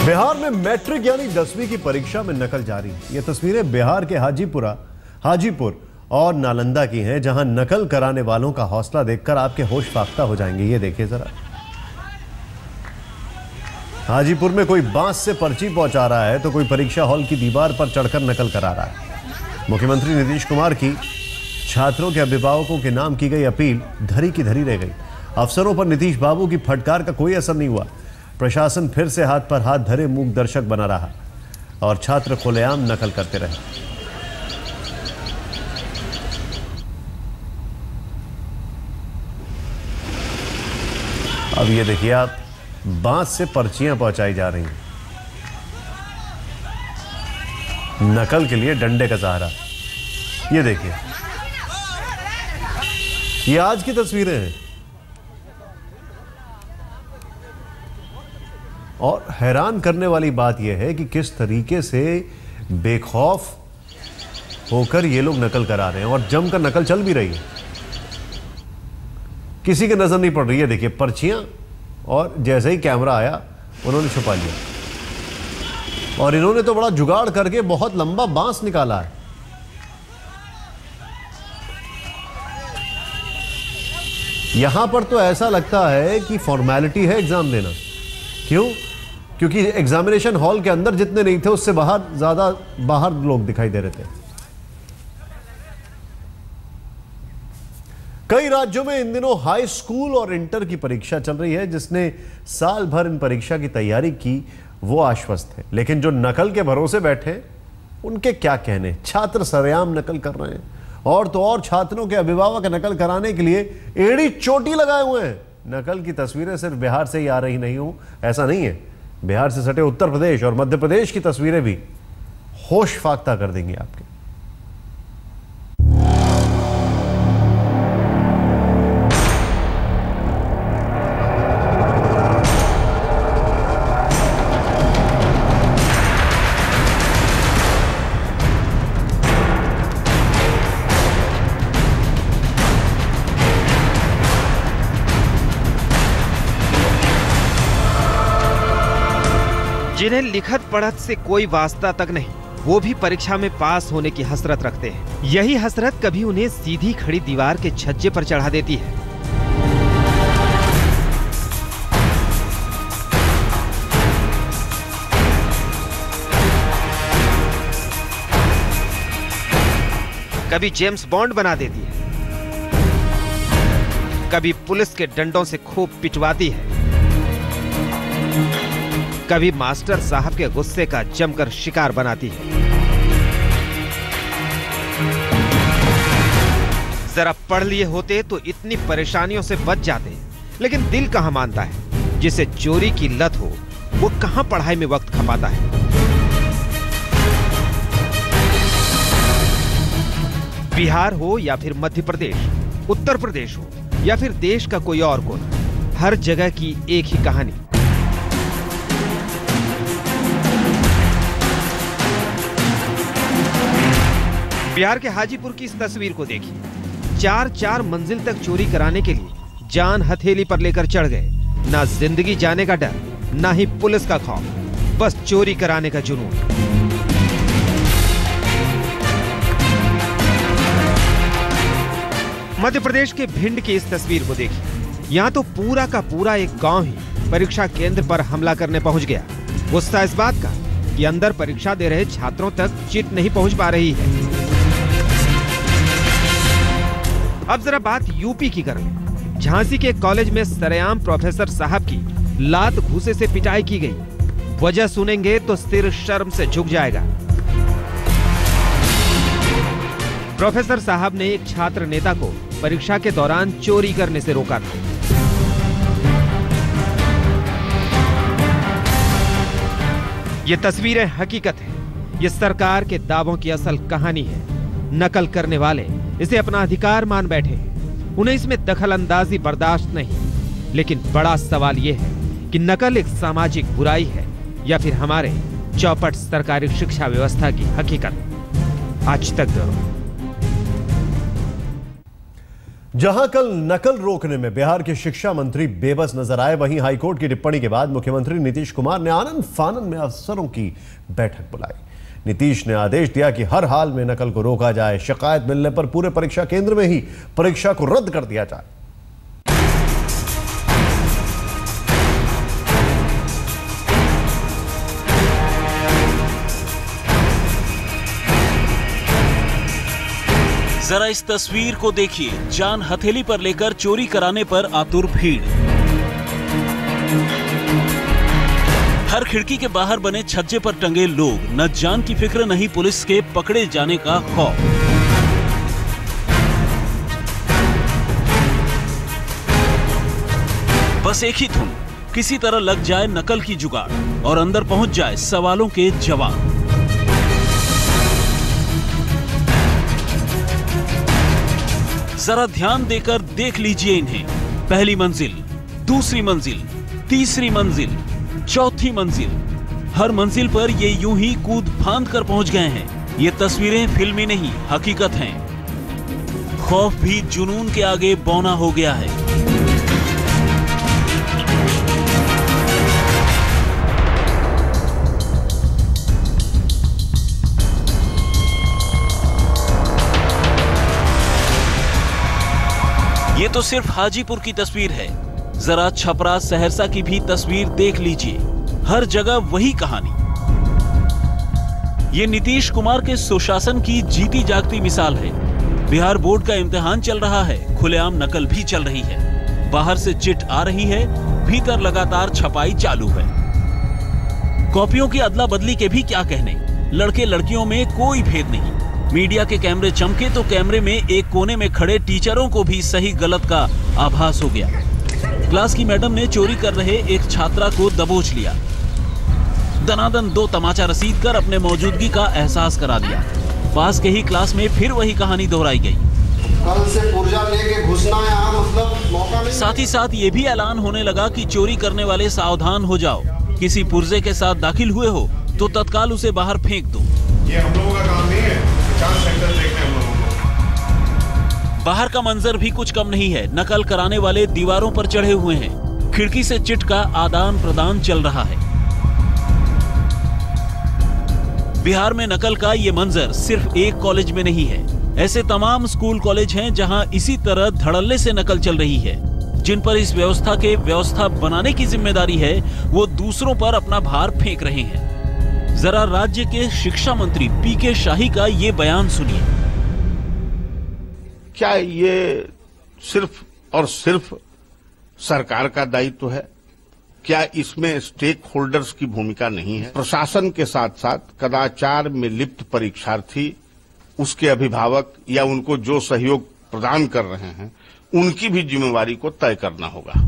बिहार में मैट्रिक यानी 10वीं की परीक्षा में नकल जारी। ये तस्वीरें बिहार के हाजीपुर और नालंदा की हैं, जहां नकल कराने वालों का हौसला देखकर आपके होश फाख्ता हो जाएंगे। ये देखिए जरा, हाजीपुर में कोई बांस से पर्ची पहुंचा रहा है तो कोई परीक्षा हॉल की दीवार पर चढ़कर नकल करा रहा है। मुख्यमंत्री नीतीश कुमार की छात्रों के अभिभावकों के नाम की गई अपील धरी की धरी रह गई। अफसरों पर नीतीश बाबू की फटकार का कोई असर नहीं हुआ। प्रशासन फिर से हाथ पर हाथ धरे मूक दर्शक बना रहा और छात्र खुलेआम नकल करते रहे। अब ये देखिए आप, बांस से पर्चियां पहुंचाई जा रही हैं। नकल के लिए डंडे का सहारा। ये देखिए, ये आज की तस्वीरें हैं। और हैरान करने वाली बात यह है कि किस तरीके से बेखौफ होकर ये लोग नकल करा रहे हैं और जमकर नकल चल भी रही है। किसी की नजर नहीं पड़ रही है। देखिए पर्चियां, और जैसे ही कैमरा आया उन्होंने छुपा लिया। और इन्होंने तो बड़ा जुगाड़ करके बहुत लंबा बांस निकाला है। यहां पर तो ऐसा लगता है कि फॉर्मेलिटी है एग्जाम देना। क्यों? क्योंकि एग्जामिनेशन हॉल के अंदर जितने नहीं थे उससे ज्यादा बाहर लोग दिखाई दे रहे थे। कई राज्यों में इन दिनों हाई स्कूल और इंटर की परीक्षा चल रही है। जिसने साल भर इन परीक्षा की तैयारी की वो आश्वस्त है, लेकिन जो नकल के भरोसे बैठे उनके क्या कहने। छात्र सरेआम नकल कर रहे हैं और तो और छात्रों के अभिभावक नकल कराने के लिए एड़ी चोटी लगाए हुए हैं। नकल की तस्वीरें सिर्फ बिहार से ही आ रही नहीं हो, ऐसा नहीं है। बिहार से सटे उत्तर प्रदेश और मध्य प्रदेश की तस्वीरें भी होश फाख्ता कर देंगी आपके। जिन्हें लिखत पढ़त से कोई वास्ता तक नहीं, वो भी परीक्षा में पास होने की हसरत रखते हैं। यही हसरत कभी उन्हें सीधी खड़ी दीवार के छज्जे पर चढ़ा देती है। कभी जेम्स बॉन्ड बना देती है, कभी पुलिस के डंडों से खूब पिटवाती है, कभी मास्टर साहब के गुस्से का जमकर शिकार बनाती है। जरा पढ़ लिए होते तो इतनी परेशानियों से बच जाते, लेकिन दिल कहां मानता है। जिसे चोरी की लत हो वो कहां पढ़ाई में वक्त खपाता है। बिहार हो या फिर मध्य प्रदेश, उत्तर प्रदेश हो या फिर देश का कोई और कोना, हर जगह की एक ही कहानी। बिहार के हाजीपुर की इस तस्वीर को देखिए। 4-4 मंजिल तक चोरी कराने के लिए जान हथेली पर लेकर चढ़ गए। ना जिंदगी जाने का डर, ना ही पुलिस का खौफ, बस चोरी कराने का जुनून। मध्य प्रदेश के भिंड की इस तस्वीर को देखिए। यहाँ तो पूरा का पूरा एक गांव ही परीक्षा केंद्र पर हमला करने पहुंच गया। गुस्सा इस बात का कि अंदर परीक्षा दे रहे छात्रों तक चिट नहीं पहुंच पा रही है। अब जरा बात यूपी की कर लें। झांसी के कॉलेज में सरेआम प्रोफेसर साहब की लात घूसे से पिटाई की गई। वजह सुनेंगे तो सिर शर्म से झुक जाएगा। प्रोफेसर साहब ने एक छात्र नेता को परीक्षा के दौरान चोरी करने से रोका था। ये तस्वीरें हकीकत है। ये सरकार के दावों की असल कहानी है। नकल करने वाले इसे अपना अधिकार मान बैठे हैं। उन्हें इसमें दखल अंदाजी बर्दाश्त नहीं। लेकिन बड़ा सवाल यह है कि नकल एक सामाजिक बुराई है या फिर हमारे चौपट सरकारी शिक्षा व्यवस्था की हकीकत। आज तक ब्यूरो। जहां कल नकल रोकने में बिहार के शिक्षा मंत्री बेबस नजर आए, वहीं हाईकोर्ट की टिप्पणी के बाद मुख्यमंत्री नीतीश कुमार ने आनन फानन में अफसरों की बैठक बुलाई। नीतीश ने आदेश दिया कि हर हाल में नकल को रोका जाए। शिकायत मिलने पर पूरे परीक्षा केंद्र में ही परीक्षा को रद्द कर दिया जाए। जरा इस तस्वीर को देखिए। जान हथेली पर लेकर चोरी कराने पर आतुर भीड़। हर खिड़की के बाहर बने छज्जे पर टंगे लोग। न जान की फिक्र, नहीं पुलिस के पकड़े जाने का खौफ। बस एक ही धुन, किसी तरह लग जाए नकल की जुगाड़ और अंदर पहुंच जाए सवालों के जवाब। जरा ध्यान देकर देख लीजिए इन्हें। पहली मंजिल, दूसरी मंजिल, तीसरी मंजिल, चौथी मंजिल, हर मंजिल पर ये यूं ही कूद फांद कर पहुंच गए हैं। ये तस्वीरें फिल्मी नहीं, हकीकत हैं। खौफ भी जुनून के आगे बौना हो गया है। ये तो सिर्फ हाजीपुर की तस्वीर है, जरा छपरा सहरसा की भी तस्वीर देख लीजिए। हर जगह वही कहानी। ये नीतीश कुमार के सुशासन की जीती जागती मिसाल है। बिहार बोर्ड का इम्तिहान चल रहा है, खुलेआम नकल भी चल रही है। बाहर से चिट आ रही है, भीतर लगातार छपाई चालू है। कॉपियों की अदला बदली के भी क्या कहने, लड़के लड़कियों में कोई भेद नहीं। मीडिया के कैमरे चमके तो कैमरे में एक कोने में खड़े टीचरों को भी सही गलत का आभास हो गया। क्लास की मैडम ने चोरी कर रहे एक छात्रा को दबोच लिया। दनादन 2 तमाचा रसीद कर अपने मौजूदगी का एहसास करा दिया। पास के ही क्लास में फिर वही कहानी दोहराई गई। कल से पुर्जा लेके घुसना यहाँ मतलब मौका नहीं। साथ ही साथ ये भी ऐलान होने लगा कि चोरी करने वाले सावधान हो जाओ। किसी पुर्जे के साथ दाखिल हुए हो तो तत्काल उसे बाहर फेंक दो। ये हम लोगों का काम नहीं है, सेंटर देखने हम लोगों को। बाहर का मंजर भी कुछ कम नहीं है। नकल कराने वाले दीवारों पर चढ़े हुए हैं। खिड़की से चिट का आदान प्रदान चल रहा है। बिहार में नकल का ये मंजर सिर्फ एक कॉलेज में नहीं है। ऐसे तमाम स्कूल कॉलेज हैं जहां इसी तरह धड़ल्ले से नकल चल रही है। जिन पर इस व्यवस्था बनाने की जिम्मेदारी है, वो दूसरों पर अपना भार फेंक रहे हैं। जरा राज्य के शिक्षा मंत्री पीके शाही का ये बयान सुनिए। क्या ये सिर्फ और सिर्फ सरकार का दायित्व है? क्या इसमें स्टेक होल्डर्स की भूमिका नहीं है? प्रशासन के साथ साथ कदाचार में लिप्त परीक्षार्थी, उसके अभिभावक या उनको जो सहयोग प्रदान कर रहे हैं, उनकी भी जिम्मेवारी को तय करना होगा।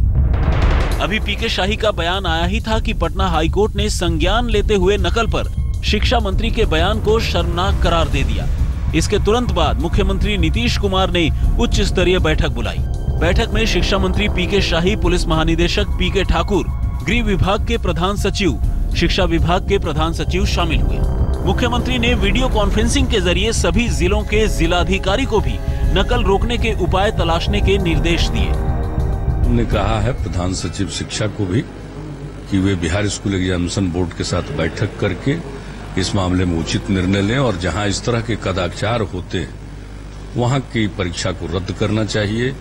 अभी पीके शाही का बयान आया ही था कि पटना हाईकोर्ट ने संज्ञान लेते हुए नकल पर शिक्षा मंत्री के बयान को शर्मनाक करार दे दिया। इसके तुरंत बाद मुख्यमंत्री नीतीश कुमार ने उच्च स्तरीय बैठक बुलाई। बैठक में शिक्षा मंत्री पीके शाही, पुलिस महानिदेशक पीके ठाकुर, गृह विभाग के प्रधान सचिव, शिक्षा विभाग के प्रधान सचिव शामिल हुए। मुख्यमंत्री ने वीडियो कॉन्फ्रेंसिंग के जरिए सभी जिलों के जिलाधिकारी को भी नकल रोकने के उपाय तलाशने के निर्देश दिए। हमने कहा है प्रधान सचिव शिक्षा को भी कि वे बिहार स्कूल एग्जामिनेशन बोर्ड के साथ बैठक करके इस मामले में उचित निर्णय लें और जहां इस तरह के कदाचार होते हैं वहां की परीक्षा को रद्द करना चाहिए।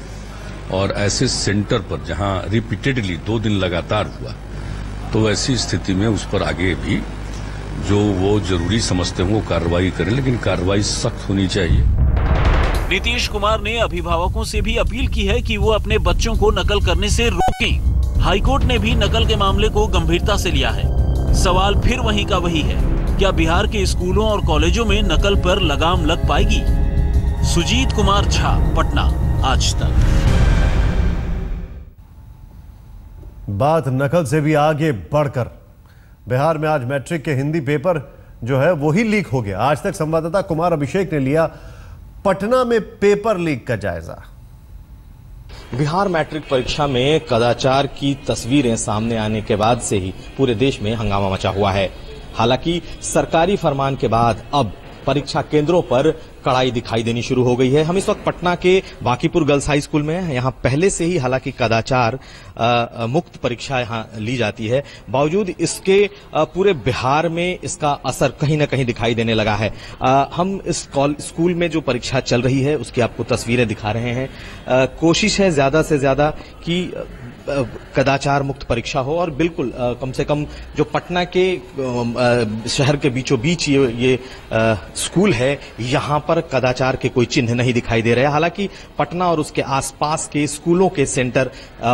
और ऐसे सेंटर पर जहां रिपीटेडली 2 दिन लगातार हुआ, तो ऐसी स्थिति में उस पर आगे भी जो वो जरूरी समझते हैं वो कार्रवाई करें, लेकिन कार्रवाई सख्त होनी चाहिए। नीतीश कुमार ने अभिभावकों से भी अपील की है कि वो अपने बच्चों को नकल करने से रोकें। हाईकोर्ट ने भी नकल के मामले को गंभीरता से लिया है। सवाल फिर वहीं का वही है, क्या बिहार के स्कूलों और कॉलेजों में नकल पर लगाम लग पाएगी? सुजीत कुमार झा, पटना, आज तक। बात नकल से भी आगे बढ़कर बिहार में आज मैट्रिक के हिंदी पेपर जो है वही लीक हो गया। आज तक संवाददाता कुमार अभिषेक ने लिया पटना में पेपर लीक का जायजा। बिहार मैट्रिक परीक्षा में कदाचार की तस्वीरें सामने आने के बाद से ही पूरे देश में हंगामा मचा हुआ है। हालांकि सरकारी फरमान के बाद अब परीक्षा केंद्रों पर कड़ाई दिखाई देनी शुरू हो गई है। हम इस वक्त पटना के बांकीपुर गर्ल्स हाई स्कूल में हैं। यहाँ पहले से ही हालांकि कदाचार मुक्त परीक्षा यहाँ ली जाती है, बावजूद इसके पूरे बिहार में इसका असर कहीं ना कहीं दिखाई देने लगा है। हम इस स्कूल में जो परीक्षा चल रही है उसकी आपको तस्वीरें दिखा रहे हैं। कोशिश है ज्यादा से ज्यादा कि कदाचार मुक्त परीक्षा हो और बिल्कुल कम से कम जो पटना के शहर के बीचों बीच ये स्कूल है, यहाँ पर कदाचार के कोई चिन्ह नहीं दिखाई दे रहे हैं। हालांकि पटना और उसके आसपास के स्कूलों के सेंटर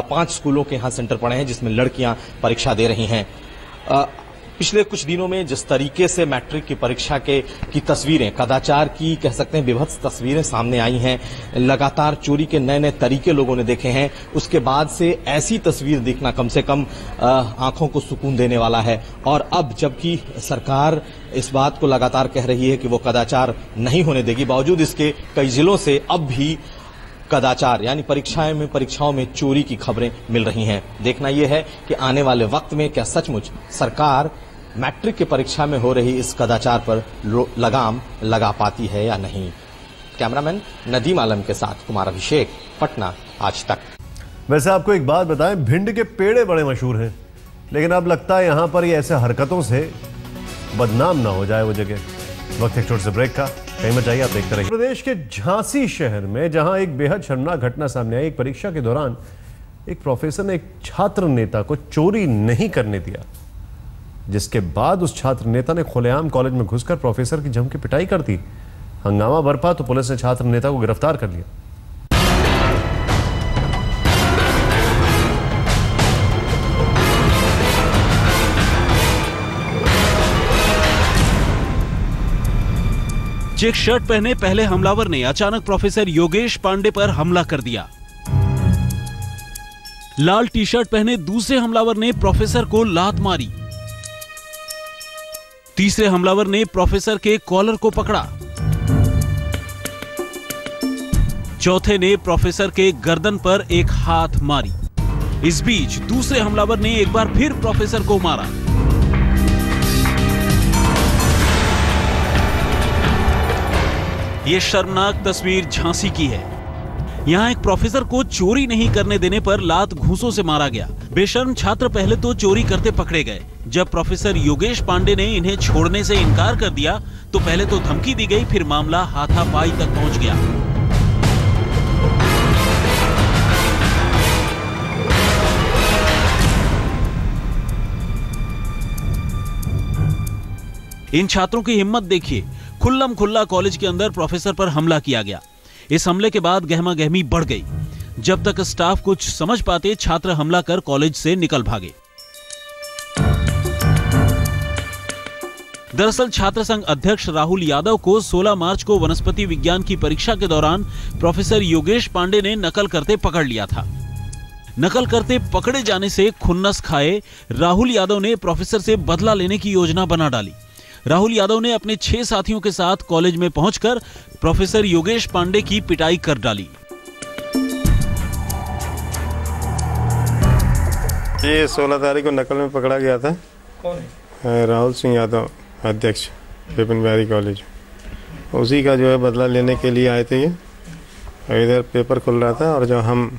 5 स्कूलों के यहाँ सेंटर पड़े हैं जिसमें लड़कियां परीक्षा दे रही हैं। पिछले कुछ दिनों में जिस तरीके से मैट्रिक की परीक्षा की तस्वीरें, कदाचार की कह सकते हैं विभत्स तस्वीरें सामने आई हैं, लगातार चोरी के नए नए तरीके लोगों ने देखे हैं, उसके बाद से ऐसी तस्वीर देखना कम से कम आंखों को सुकून देने वाला है। और अब जबकि सरकार इस बात को लगातार कह रही है कि वो कदाचार नहीं होने देगी, बावजूद इसके कई जिलों से अब भी कदाचार यानी परीक्षाओं में चोरी की खबरें मिल रही हैं। देखना यह है कि आने वाले वक्त में क्या सचमुच सरकार मैट्रिक की परीक्षा में हो रही इस कदाचार पर लगाम लगा पाती है या नहीं। कैमरामैन नदीम आलम के साथ कुमार अभिषेक, पटना आज तक। वैसे आपको एक बात बताएं, भिंड के पेड़े बड़े मशहूर हैं, लेकिन अब लगता है यहां पर ये ऐसे हरकतों से बदनाम ना हो जाए वो जगह। वक्त एक छोटे से ब्रेक का, कहीं मत जाइए, आप देखते रहिए। प्रदेश के झांसी शहर में जहां एक बेहद शर्मनाक घटना सामने आई। एक परीक्षा के दौरान एक प्रोफेसर ने एक छात्र नेता को चोरी नहीं करने दिया, जिसके बाद उस छात्र नेता ने खुलेआम कॉलेज में घुसकर प्रोफेसर की जम के पिटाई कर दी। हंगामा बरपा तो पुलिस ने छात्र नेता को गिरफ्तार कर लिया। चेक शर्ट पहने पहले हमलावर ने अचानक प्रोफेसर योगेश पांडे पर हमला कर दिया। लाल टी शर्ट पहने दूसरे हमलावर ने प्रोफेसर को लात मारी। तीसरे हमलावर ने प्रोफेसर के कॉलर को पकड़ा। चौथे ने प्रोफेसर के गर्दन पर एक हाथ मारी। इस बीच दूसरे हमलावर ने एक बार फिर प्रोफेसर को मारा। यह शर्मनाक तस्वीर झांसी की है। यहां एक प्रोफेसर को चोरी नहीं करने देने पर लात घूंसों से मारा गया। बेशर्म छात्र पहले तो चोरी करते पकड़े गए। जब प्रोफेसर योगेश पांडे ने इन्हें छोड़ने से इनकार कर दिया तो पहले तो धमकी दी गई, फिर मामला हाथापाई तक पहुंच गया। इन छात्रों की हिम्मत देखिए, खुल्लम खुल्ला कॉलेज के अंदर प्रोफेसर पर हमला किया गया। इस हमले के बाद गहमा गहमी बढ़ गई। जब तक स्टाफ कुछ समझ पाते, छात्र हमला कर कॉलेज से निकल भागे। दरअसल छात्र संघ अध्यक्ष राहुल यादव को 16 मार्च को वनस्पति विज्ञान की परीक्षा के दौरान प्रोफेसर योगेश पांडे ने नकल करते पकड़ लिया था। नकल करते पकड़े जाने से खुन्नस खाए राहुल यादव ने प्रोफेसर से बदला लेने की योजना बना डाली। राहुल यादव ने अपने 6 साथियों के साथ कॉलेज में पहुंचकर प्रोफेसर योगेश पांडे की पिटाई कर डाली। ये 16 तारीख को नकल में पकड़ा गया था। कौन? राहुल सिंह यादव, अध्यक्ष विपिन बिहारी कॉलेज। उसी का जो है बदला लेने के लिए आए थे। ये इधर पेपर खुल रहा था और जब हम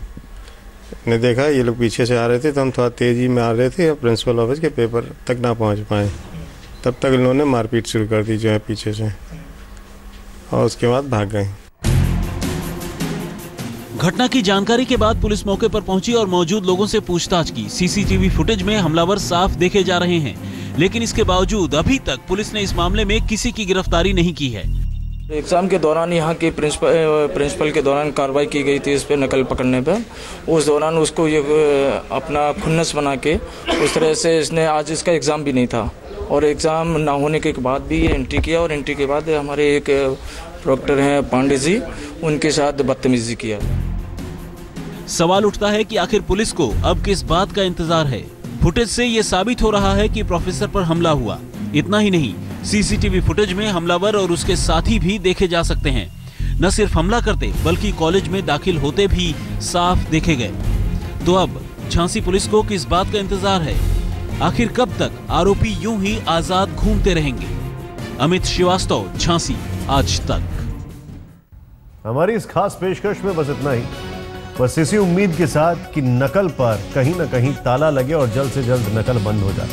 ने देखा ये लोग पीछे से आ रहे थे तो हम थोड़ा तेजी में आ रहे थे और प्रिंसिपल ऑफिस के पेपर तक ना पहुंच पाए। तब तक इन्होंने मारपीट शुरू कर दी जो है पीछे से, और उसके बाद भाग गए। घटना की जानकारी के बाद पुलिस मौके पर पहुंची और मौजूद लोगों से पूछताछ की। सीसीटीवी फुटेज में हमलावर साफ देखे जा रहे हैं, लेकिन इसके बावजूद अभी तक पुलिस ने इस मामले में किसी की गिरफ्तारी नहीं की है। एग्जाम के दौरान यहाँ के प्रिंसिपल के दौरान कार्रवाई की गई थी इस पे नकल पकड़ने पे। उस दौरान उसको ये अपना खुन्नस बना के उस तरह से इसने, आज इसका एग्ज़ाम भी नहीं था और एग्ज़ाम ना होने के बाद भी ये एंट्री किया और एंट्री के बाद हमारे एक प्रोक्टर हैं पांडे जी, उनके साथ बदतमीजी किया। सवाल उठता है कि आखिर पुलिस को अब किस बात का इंतजार है। फुटेज से ये साबित हो रहा है कि प्रोफेसर पर हमला हुआ। इतना ही नहीं, सीसीटीवी फुटेज में हमलावर और उसके साथी भी देखे जा सकते हैं। न सिर्फ हमला करते बल्कि कॉलेज में दाखिल होते भी साफ देखे गए। तो अब झांसी पुलिस को किस बात का इंतजार है? आखिर कब तक आरोपी यूं ही आजाद घूमते रहेंगे? अमित श्रीवास्तव, झांसी, आज तक। हमारी इस खास पेशकश में बस इतना ही। बस इसी उम्मीद के साथ कि नकल पर कहीं ना कहीं ताला लगे और जल्द से जल्द नकल बंद हो जाए।